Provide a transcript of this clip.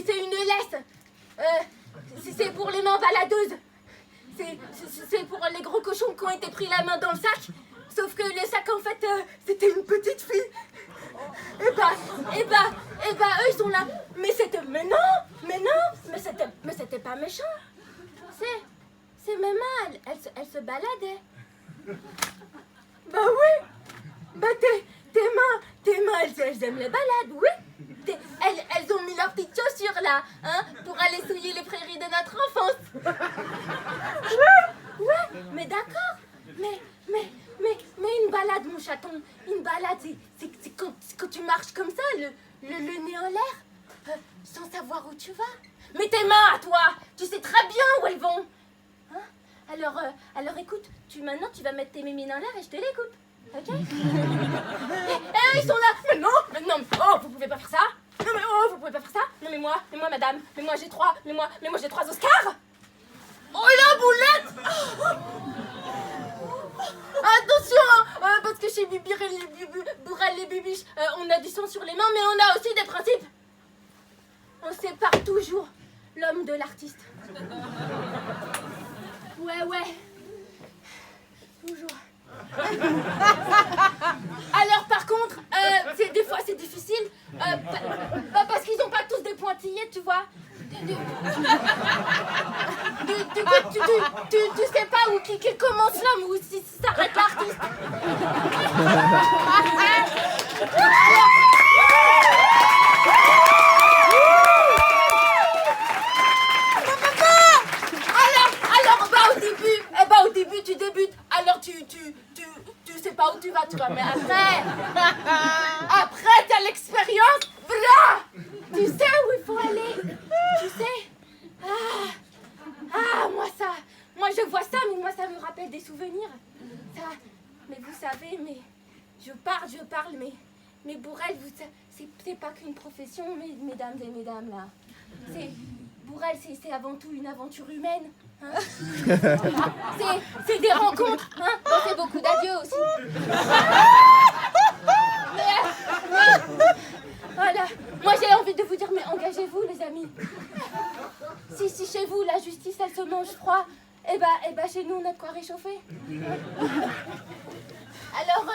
c'est une laisse. C'est pour les mains baladeuses. C'est pour les gros cochons qui ont été pris la main dans le sac. Sauf que le sac, en fait, c'était une petite fille. Eh ben, eux, ils sont là. Mais c'était pas méchant. C'est Mema, elle se baladait. Bah oui. Bah tes mains, elles aiment les balades, oui. Elles ont mis leurs petites chaussures là, hein, pour aller souiller les prairies de notre enfance. Ouais, mais d'accord. Mais une balade, mon chaton, une balade, c'est quand tu marches comme ça, le nez en l'air, sans savoir où tu vas. Mais tes mains à toi, tu sais très bien où elles vont. Hein? Alors écoute, maintenant tu vas mettre tes mémines en l'air et je te les coupe. Ok? Ils sont là. Mais non, oh, vous pouvez pas faire ça. Non mais oh, vous pouvez pas faire ça. Non mais moi madame, mais moi j'ai 3 Oscars. Oh la boulette. Attention, parce que chez Bourrel et Bibiche, on a du sang sur les mains, mais on a aussi des principes. On sépare toujours l'homme de l'artiste. Ouais. Toujours. Alors par contre, des fois c'est difficile, parce qu'ils ont pas tous des pointillés, tu vois. Du coup, tu sais pas où qui commence l'homme ou si s'arrête l'artiste. Alors, au début, tu débutes. Alors, tu sais pas où tu vas, mais après, t'as l'expérience, voilà. Tu sais où il faut aller. Tu sais. Moi je vois ça, mais moi ça me rappelle des souvenirs. Mais vous savez, mais je parle, mais Bourrel, c'est pas qu'une profession, mesdames et mesdames là. Bourrel, c'est avant tout une aventure humaine. Hein. C'est des rencontres, hein. On fait beaucoup d'adieux aussi. Voilà. Moi j'ai envie de vous dire, mais engagez-vous les amis. Si chez vous la justice elle se mange froid, eh ben chez nous on a de quoi réchauffer. Alors